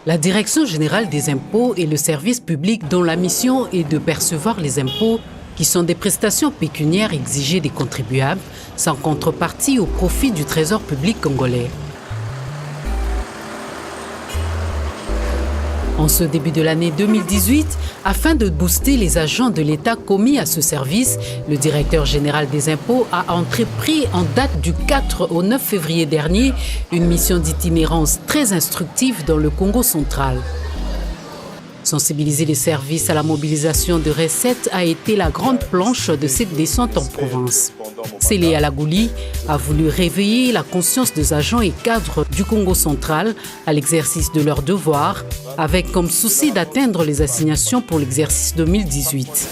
La Direction générale des impôts est le service public dont la mission est de percevoir les impôts qui sont des prestations pécuniaires exigées des contribuables sans contrepartie au profit du trésor public congolais. En ce début de l'année 2018, afin de booster les agents de l'État commis à ce service, le directeur général des impôts a entrepris en date du 4 au 9 février dernier une mission d'itinérance très instructive dans le Congo central. Sensibiliser les services à la mobilisation de recettes a été la grande planche de cette descente en province. Célé Alagouli a voulu réveiller la conscience des agents et cadres du Congo central à l'exercice de leurs devoirs, avec comme souci d'atteindre les assignations pour l'exercice 2018.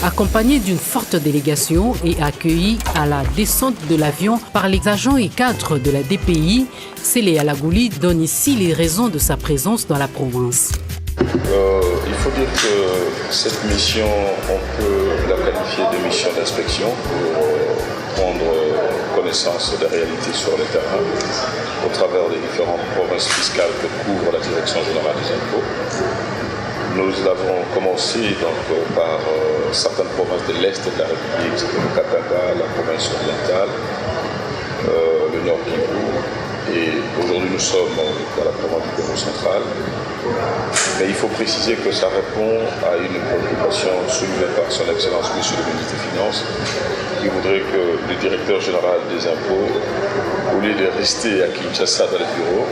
Accompagné d'une forte délégation et accueilli à la descente de l'avion par les agents et cadres de la DPI, Célé Alagouli donne ici les raisons de sa présence dans la province. Il faut dire que cette mission, on peut la qualifier de mission d'inspection pour prendre connaissance des réalités sur le terrain au travers des différentes provinces fiscales que couvre la Direction générale des impôts. Nous avons commencé par certaines provinces de l'Est de la République, c'était le Katanga, la province orientale, le Nord Kivu, et aujourd'hui nous sommes dans la province du Congo central. Mais il faut préciser que ça répond à une préoccupation soulevée par son Excellence Monsieur le ministre des Finances, qui voudrait que le directeur général des impôts, au lieu de rester à Kinshasa dans les bureaux,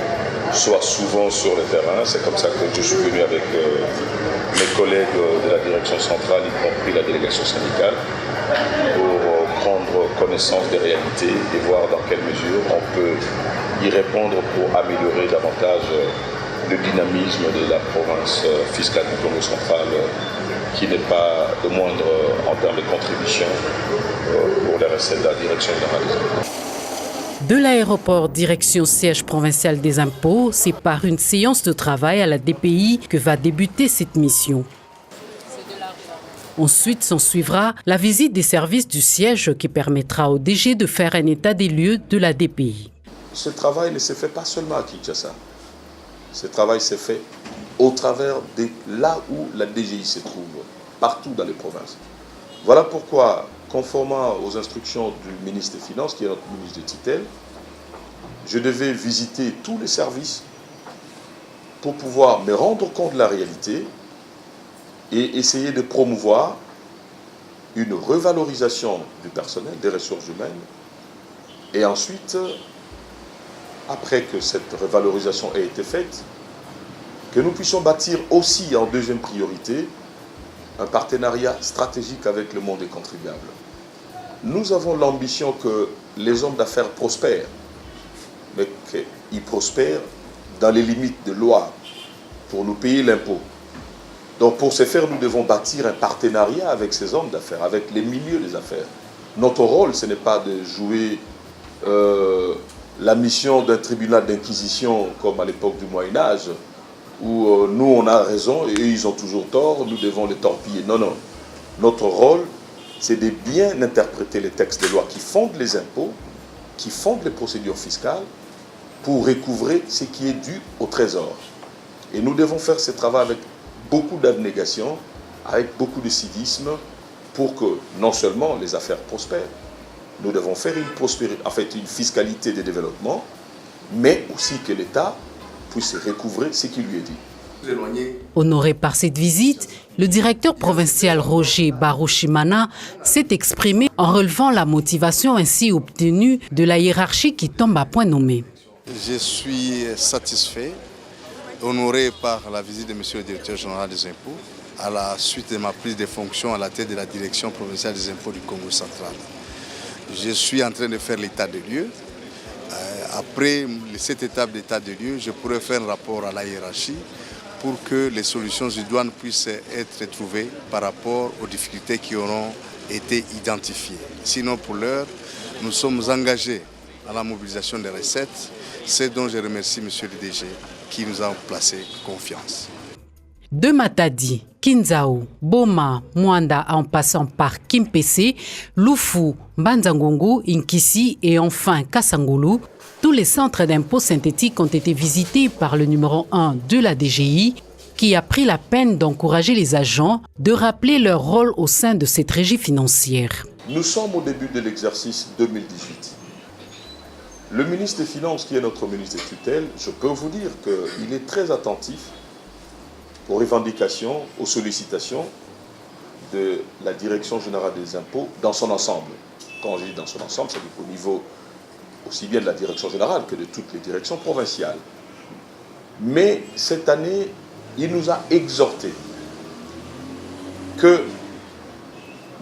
soit souvent sur le terrain. C'est comme ça que je suis venu avec mes collègues de la direction centrale, y compris la délégation syndicale, pour prendre connaissance des réalités et voir dans quelle mesure on peut y répondre pour améliorer davantage le dynamisme de la province fiscale du Congo central, qui n'est pas de moindre en termes de contribution pour les recettes de la direction générale des impôts. De l'aéroport direction siège provincial des impôts, c'est par une séance de travail à la DPI que va débuter cette mission. Ensuite s'ensuivra la visite des services du siège qui permettra au DG de faire un état des lieux de la DPI. Ce travail ne se fait pas seulement à Kinshasa. Ce travail s'est fait au travers de là où la DGI se trouve, partout dans les provinces. Voilà pourquoi, conformément aux instructions du ministre des Finances, qui est notre ministre de tutelle, je devais visiter tous les services pour pouvoir me rendre compte de la réalité et essayer de promouvoir une revalorisation du personnel, des ressources humaines. Et ensuite, après que cette revalorisation ait été faite, que nous puissions bâtir aussi en deuxième priorité un partenariat stratégique avec le monde des contribuables. Nous avons l'ambition que les hommes d'affaires prospèrent, mais qu'ils prospèrent dans les limites de loi pour nous payer l'impôt. Donc pour ce faire, nous devons bâtir un partenariat avec ces hommes d'affaires, avec les milieux des affaires. Notre rôle, ce n'est pas de jouer la mission d'un tribunal d'inquisition comme à l'époque du Moyen-Âge, où nous on a raison et eux ils ont toujours tort, nous devons les torpiller. Non, non. Notre rôle, c'est de bien interpréter les textes de loi qui fondent les impôts, qui fondent les procédures fiscales, pour recouvrer ce qui est dû au trésor. Et nous devons faire ce travail avec beaucoup d'abnégation, avec beaucoup de civisme, pour que non seulement les affaires prospèrent, nous devons faire une fiscalité de développement, mais aussi que l'État puisse recouvrer ce qui lui est dit. Honoré par cette visite, le directeur provincial Roger Barouchimana s'est exprimé en relevant la motivation ainsi obtenue de la hiérarchie qui tombe à point nommé. Je suis satisfait, honoré par la visite de M. le directeur général des impôts à la suite de ma prise de fonction à la tête de la direction provinciale des impôts du Congo central. Je suis en train de faire l'état des lieux. Après cette étape d'état des lieux, je pourrais faire un rapport à la hiérarchie pour que les solutions idoines puissent être trouvées par rapport aux difficultés qui auront été identifiées. Sinon, pour l'heure, nous sommes engagés à la mobilisation des recettes. C'est dont je remercie M. le DG qui nous a placé confiance. De Matadi, Kinzao, Boma, Mwanda en passant par Kimpese, Lufu, Banzangongo, Inkisi et enfin Kasangulu, Tous les centres d'impôts synthétiques ont été visités par le numéro 1 de la DGI, qui a pris la peine d'encourager les agents de rappeler leur rôle au sein de cette régie financière. Nous sommes au début de l'exercice 2018. Le ministre des Finances, qui est notre ministre des tutelles, je peux vous dire qu'il est très attentif aux revendications, aux sollicitations de la Direction générale des impôts dans son ensemble. Quand je dis dans son ensemble, c'est au niveau aussi bien de la Direction générale que de toutes les directions provinciales. Mais cette année, il nous a exhorté que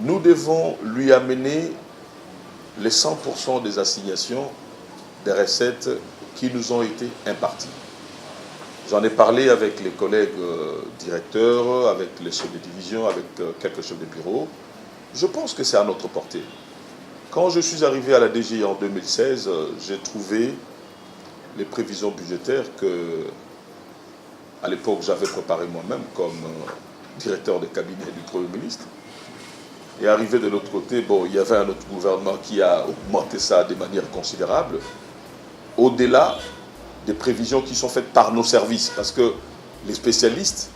nous devons lui amener les 100% des assignations des recettes qui nous ont été imparties. J'en ai parlé avec les collègues directeurs, avec les chefs de division, avec quelques chefs de bureau. Je pense que c'est à notre portée. Quand je suis arrivé à la DGI en 2016, j'ai trouvé les prévisions budgétaires que, à l'époque, j'avais préparées moi-même comme directeur de cabinet du Premier ministre. Et arrivé de l'autre côté, bon, il y avait un autre gouvernement qui a augmenté ça de manière considérable, au-delà des prévisions qui sont faites par nos services. Parce que les spécialistes,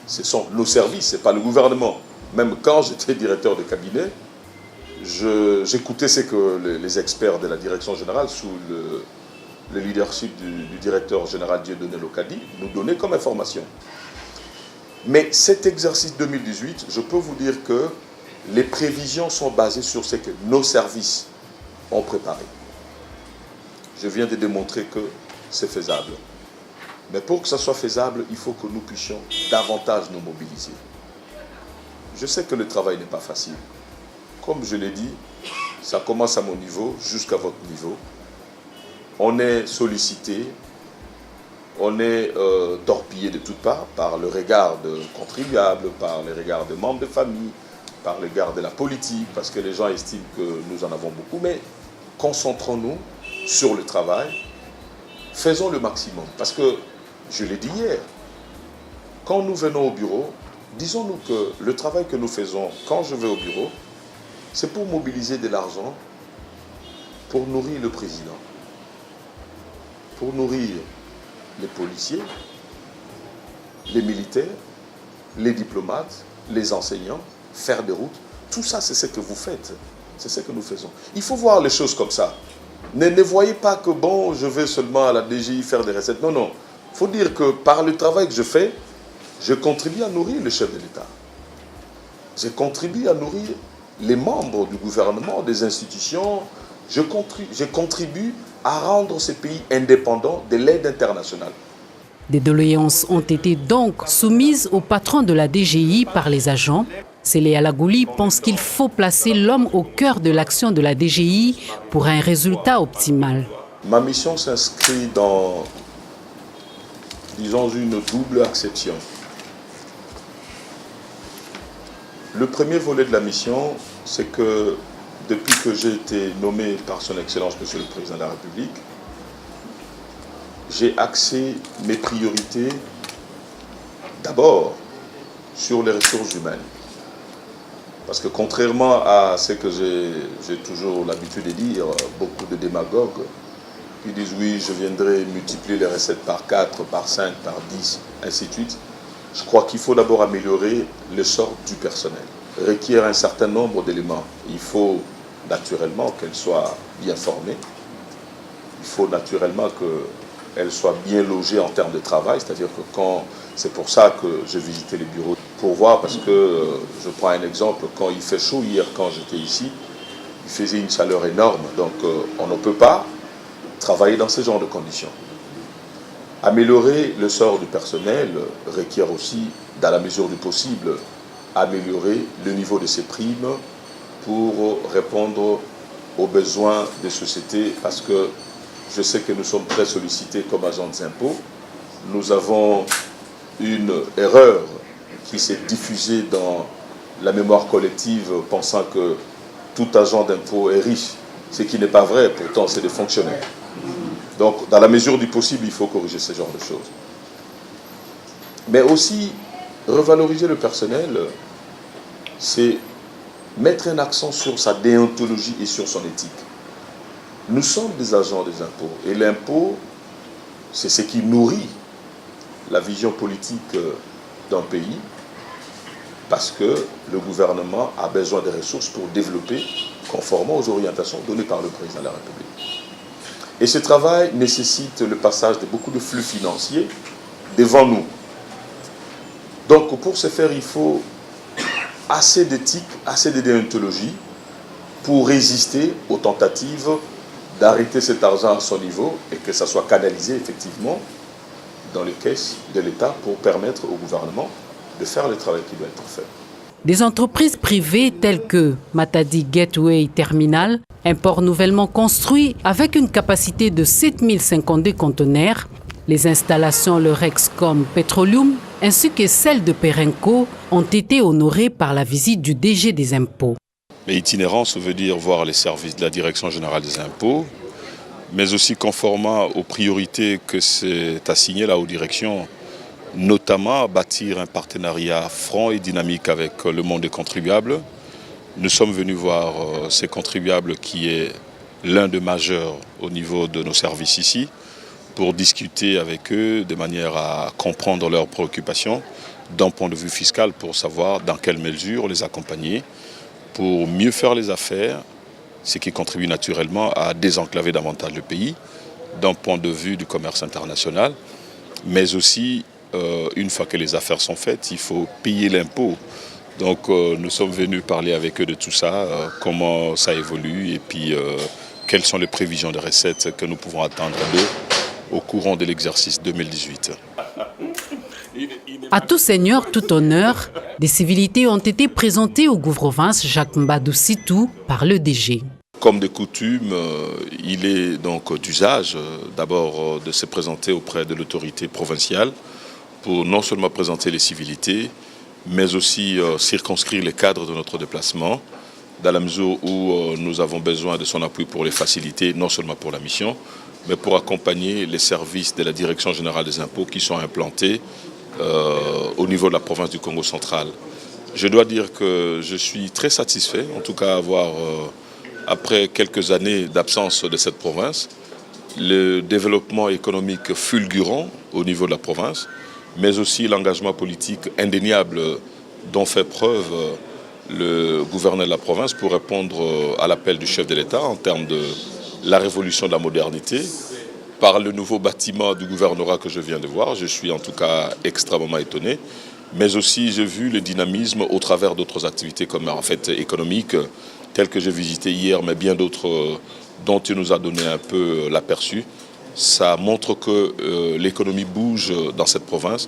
ce sont nos services, ce n'est pas le gouvernement. Même quand j'étais directeur de cabinet, j'écoutais ce que les experts de la direction générale, sous le leadership du directeur général Dieudonné Locadi, nous donnaient comme information. Mais cet exercice 2018, je peux vous dire que les prévisions sont basées sur ce que nos services ont préparé. Je viens de démontrer que c'est faisable. Mais pour que ça soit faisable, il faut que nous puissions davantage nous mobiliser. Je sais que le travail n'est pas facile. Comme je l'ai dit, ça commence à mon niveau jusqu'à votre niveau. On est sollicité, on est torpillé de toutes parts par le regard de contribuables, par le regard de membres de famille, par le regard de la politique, parce que les gens estiment que nous en avons beaucoup. Mais concentrons-nous sur le travail, faisons le maximum. Parce que, je l'ai dit hier, quand nous venons au bureau, disons-nous que le travail que nous faisons quand je vais au bureau, c'est pour mobiliser de l'argent, pour nourrir le président, pour nourrir les policiers, les militaires, les diplomates, les enseignants, faire des routes. Tout ça, c'est ce que vous faites. C'est ce que nous faisons. Il faut voir les choses comme ça. Ne voyez pas que, bon, je vais seulement à la DGI faire des recettes. Non, non. Il faut dire que par le travail que je fais, je contribue à nourrir le chef de l'État. Je contribue à nourrir les membres du gouvernement, des institutions. Je contribue à rendre ce pays indépendant de l'aide internationale. Des doléances ont été donc soumises au patron de la DGI par les agents. Célé Alagouli pense qu'il faut placer l'homme au cœur de l'action de la DGI pour un résultat optimal. Ma mission s'inscrit dans, disons, une double acception. Le premier volet de la mission, c'est que depuis que j'ai été nommé par son Excellence, Monsieur le Président de la République, j'ai axé mes priorités d'abord sur les ressources humaines. Parce que contrairement à ce que j'ai toujours l'habitude de dire, beaucoup de démagogues qui disent oui, je viendrai multiplier les recettes par 4, par 5, par 10, ainsi de suite. Je crois qu'il faut d'abord améliorer le sort du personnel. Requiert un certain nombre d'éléments. Il faut naturellement qu'elle soit bien formée. Il faut naturellement qu'elle soit bien logée en termes de travail. C'est-à-dire que c'est pour ça que j'ai visité les bureaux pour voir, parce que je prends un exemple, quand il fait chaud, hier quand j'étais ici, il faisait une chaleur énorme. Donc on ne peut pas travailler dans ce genre de conditions. Améliorer le sort du personnel requiert aussi, dans la mesure du possible, améliorer le niveau de ses primes pour répondre aux besoins des sociétés, parce que je sais que nous sommes très sollicités comme agents des impôts. Nous avons une erreur qui s'est diffusée dans la mémoire collective, pensant que tout agent d'impôt est riche, ce qui n'est pas vrai, pourtant c'est des fonctionnaires. Donc, dans la mesure du possible, il faut corriger ce genre de choses. Mais aussi, revaloriser le personnel, c'est mettre un accent sur sa déontologie et sur son éthique. Nous sommes des agents des impôts. Et l'impôt, c'est ce qui nourrit la vision politique d'un pays, parce que le gouvernement a besoin de ressources pour développer conformément aux orientations données par le président de la République. Et ce travail nécessite le passage de beaucoup de flux financiers devant nous. Donc pour ce faire, il faut assez d'éthique, assez de déontologie pour résister aux tentatives d'arrêter cet argent à son niveau et que ça soit canalisé effectivement dans les caisses de l'État pour permettre au gouvernement de faire le travail qui doit être fait. Des entreprises privées telles que Matadi Gateway Terminal, un port nouvellement construit avec une capacité de 7052 conteneurs, les installations Le Rexcom Petroleum ainsi que celles de Perenco ont été honorées par la visite du DG des impôts. Mais itinérance veut dire voir les services de la Direction générale des impôts, mais aussi conformément aux priorités que s'est assigné la haute direction, notamment bâtir un partenariat franc et dynamique avec le monde des contribuables. Nous sommes venus voir ces contribuables qui est l'un des majeurs au niveau de nos services ici, pour discuter avec eux de manière à comprendre leurs préoccupations d'un point de vue fiscal pour savoir dans quelle mesure les accompagner pour mieux faire les affaires, ce qui contribue naturellement à désenclaver davantage le pays d'un point de vue du commerce international, mais aussi une fois que les affaires sont faites, il faut payer l'impôt. Donc nous sommes venus parler avec eux de tout ça, comment ça évolue et puis quelles sont les prévisions de recettes que nous pouvons attendre d'eux au courant de l'exercice 2018. À tout seigneur, tout honneur, des civilités ont été présentées au gouvernement Jacques Mbadou Sitou par le DG. Comme de coutume, il est donc d'usage d'abord de se présenter auprès de l'autorité provinciale pour non seulement présenter les civilités, mais aussi circonscrire les cadres de notre déplacement, dans la mesure où nous avons besoin de son appui pour les faciliter, non seulement pour la mission, mais pour accompagner les services de la Direction générale des impôts qui sont implantés au niveau de la province du Congo central. Je dois dire que je suis très satisfait, en tout cas avoir, après quelques années d'absence de cette province, le développement économique fulgurant au niveau de la province, mais aussi l'engagement politique indéniable dont fait preuve le gouverneur de la province pour répondre à l'appel du chef de l'État en termes de la révolution de la modernité. Par le nouveau bâtiment du gouvernorat que je viens de voir, je suis en tout cas extrêmement étonné, mais aussi j'ai vu le dynamisme au travers d'autres activités comme en fait économiques, telles que j'ai visité hier, mais bien d'autres dont il nous a donné un peu l'aperçu. Ça montre que l'économie bouge dans cette province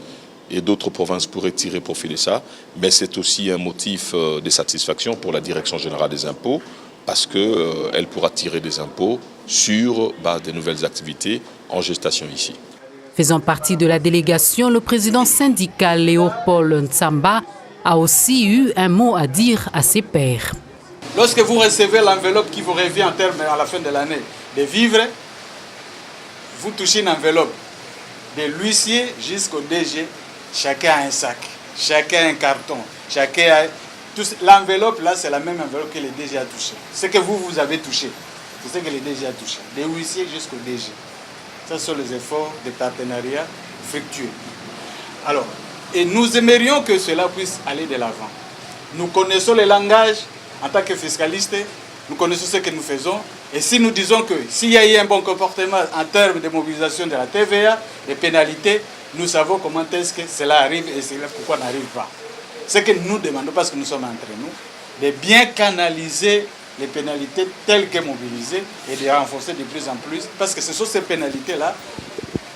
et d'autres provinces pourraient tirer profit de ça, mais c'est aussi un motif de satisfaction pour la Direction générale des impôts parce qu'elle pourra tirer des impôts sur des nouvelles activités en gestation ici. Faisant partie de la délégation, le président syndical Léopold Ntsamba a aussi eu un mot à dire à ses pairs. Lorsque vous recevez l'enveloppe qui vous revient en termes à la fin de l'année de vivres, vous touchez une enveloppe de l'huissier jusqu'au DG, chacun a un sac, chacun a un carton, chacun a... L'enveloppe là, c'est la même enveloppe que le DG a touché. Ce que vous avez touché, c'est ce que le DG a touché, des huissiers jusqu'au DG. Ce sont les efforts de partenariat fructueux. Alors, et nous aimerions que cela puisse aller de l'avant. Nous connaissons le langage en tant que fiscalistes, nous connaissons ce que nous faisons. Et si nous disons que s'il y a eu un bon comportement en termes de mobilisation de la TVA, des pénalités, nous savons comment est-ce que cela arrive et c'est pourquoi on n'arrive pas. Ce que nous demandons, parce que nous sommes entre nous, de bien canaliser les pénalités telles que mobilisées et de renforcer de plus en plus, parce que ce sont ces pénalités-là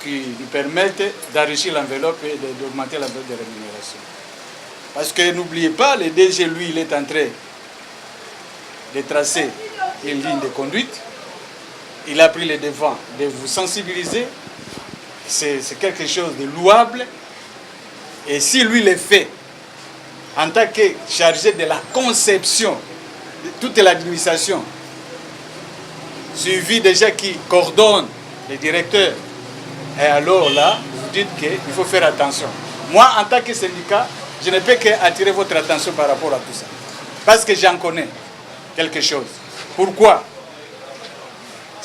qui nous permettent d'enrichir l'enveloppe et d'augmenter l'enveloppe de rémunération. Parce que n'oubliez pas, le DG, lui, il est en train de tracer une ligne de conduite. Il a pris le devant de vous sensibiliser. C'est quelque chose de louable. Et si lui le fait, en tant que chargé de la conception de toute l'administration, suivi déjà qui coordonne les directeurs, et alors là, vous dites qu'il faut faire attention. Moi, en tant que syndicat, je ne peux qu'attirer votre attention par rapport à tout ça. Parce que j'en connais quelque chose. Pourquoi?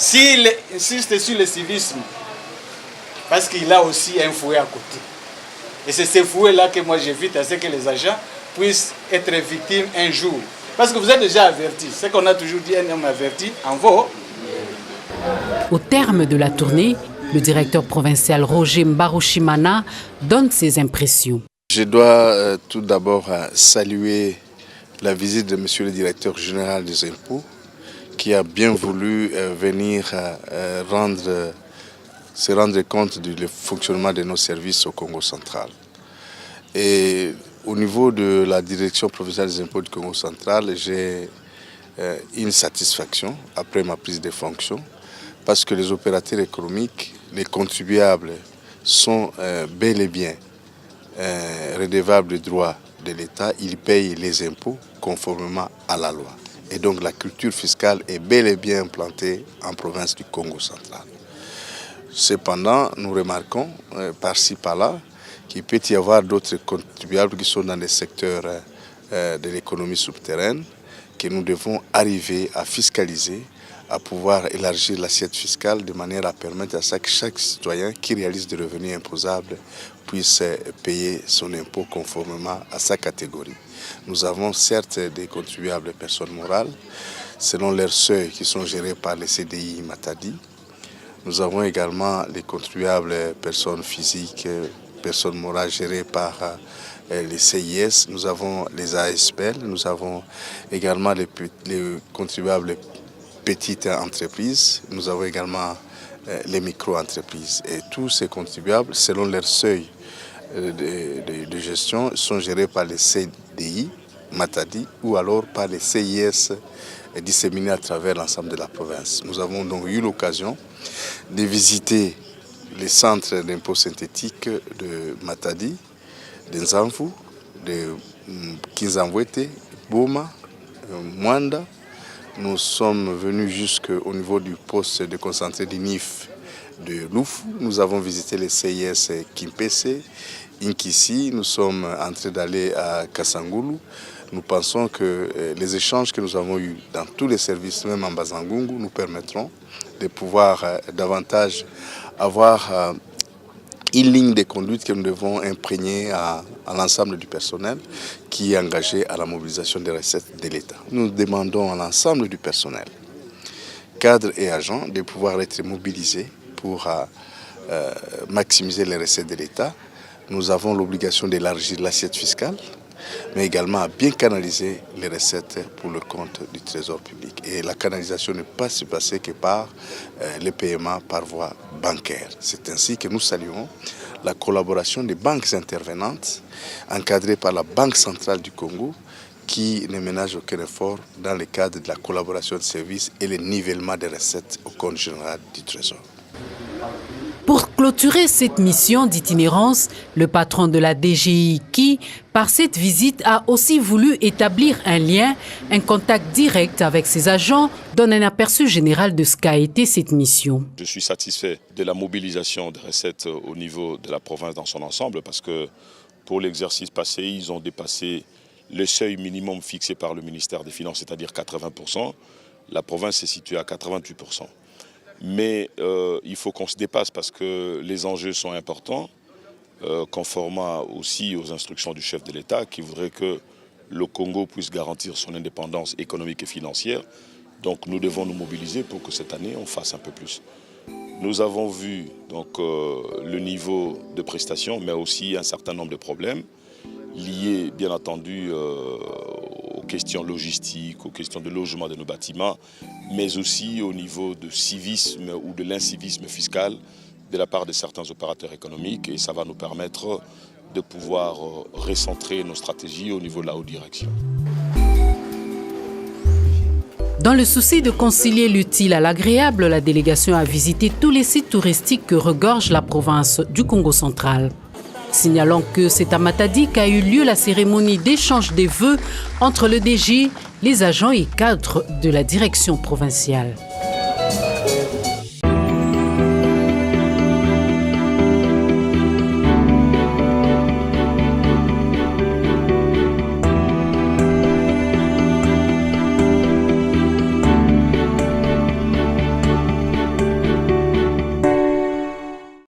S'il insiste sur le civisme, parce qu'il a aussi un fouet à côté. Et c'est ce fouet-là que moi j'évite à ce que les agents puissent être victimes un jour. Parce que vous êtes déjà avertis. C'est qu'on a toujours dit, un homme averti en vaut. Au terme de la tournée, le directeur provincial Roger Mbarushimana donne ses impressions. Je dois tout d'abord saluer la visite de monsieur le directeur général des impôts qui a bien voulu venir se rendre compte du fonctionnement de nos services au Congo central. Et au niveau de la direction provinciale des impôts du Congo central, j'ai une satisfaction après ma prise de fonction parce que les opérateurs économiques, les contribuables sont bel et bien redevables des droits de l'État, ils payent les impôts conformément à la loi. Et donc la culture fiscale est bel et bien implantée en province du Congo central. Cependant, nous remarquons par-ci par-là qu'il peut y avoir d'autres contribuables qui sont dans les secteurs de l'économie souterraine que nous devons arriver à fiscaliser, à pouvoir élargir l'assiette fiscale de manière à permettre à chaque citoyen qui réalise des revenus imposables puisse payer son impôt conformément à sa catégorie. Nous avons certes des contribuables personnes morales, selon leurs seuils qui sont gérés par les CDI Matadi. Nous avons également les contribuables personnes physiques, personnes morales gérées par les CIS. Nous avons les ASPL, nous avons également les contribuables petites entreprises, nous avons également les micro-entreprises. Et tous ces contribuables, selon leur seuil de gestion, sont gérés par les CDI, Matadi, ou alors par les CIS disséminés à travers l'ensemble de la province. Nous avons donc eu l'occasion de visiter les centres d'impôts synthétiques de Matadi, de Nzamvu, de Kinzamwete, Boma, Mwanda. Nous sommes venus jusqu'au niveau du poste de concentré du NIF de Lufu. Nous avons visité les CIS Kimpese, Inkisi. Nous sommes en train d'aller à Kasangulu. Nous pensons que les échanges que nous avons eus dans tous les services, même en Bazangungu, nous permettront de pouvoir davantage avoir une ligne de conduite que nous devons imprégner à l'ensemble du personnel qui est engagé à la mobilisation des recettes de l'État. Nous demandons à l'ensemble du personnel, cadres et agents, de pouvoir être mobilisés pour maximiser les recettes de l'État. Nous avons l'obligation d'élargir l'assiette fiscale, mais également à bien canaliser les recettes pour le compte du Trésor public. Et la canalisation ne peut pas se passer que par les paiements par voie bancaire. C'est ainsi que nous saluons la collaboration des banques intervenantes encadrées par la Banque centrale du Congo qui ne ménage aucun effort dans le cadre de la collaboration de services et le nivellement des recettes au compte général du Trésor. Pour clôturer cette mission d'itinérance, le patron de la DGI qui, par cette visite, a aussi voulu établir un lien, un contact direct avec ses agents, donne un aperçu général de ce qu'a été cette mission. Je suis satisfait de la mobilisation des recettes au niveau de la province dans son ensemble parce que pour l'exercice passé, ils ont dépassé le seuil minimum fixé par le ministère des Finances, c'est-à-dire 80%. La province s'est située à 88%. Mais il faut qu'on se dépasse parce que les enjeux sont importants, conformément aussi aux instructions du chef de l'État qui voudrait que le Congo puisse garantir son indépendance économique et financière. Donc nous devons nous mobiliser pour que cette année on fasse un peu plus. Nous avons vu donc, le niveau de prestations, mais aussi un certain nombre de problèmes liés bien entendu aux questions logistiques, aux questions de logement de nos bâtiments, mais aussi au niveau de civisme ou de l'incivisme fiscal de la part de certains opérateurs économiques. Et ça va nous permettre de pouvoir recentrer nos stratégies au niveau de la haute direction. Dans le souci de concilier l'utile à l'agréable, la délégation a visité tous les sites touristiques que regorge la province du Congo central. Signalons que c'est à Matadi qu'a eu lieu la cérémonie d'échange des vœux entre le DG, les agents et cadres de la direction provinciale.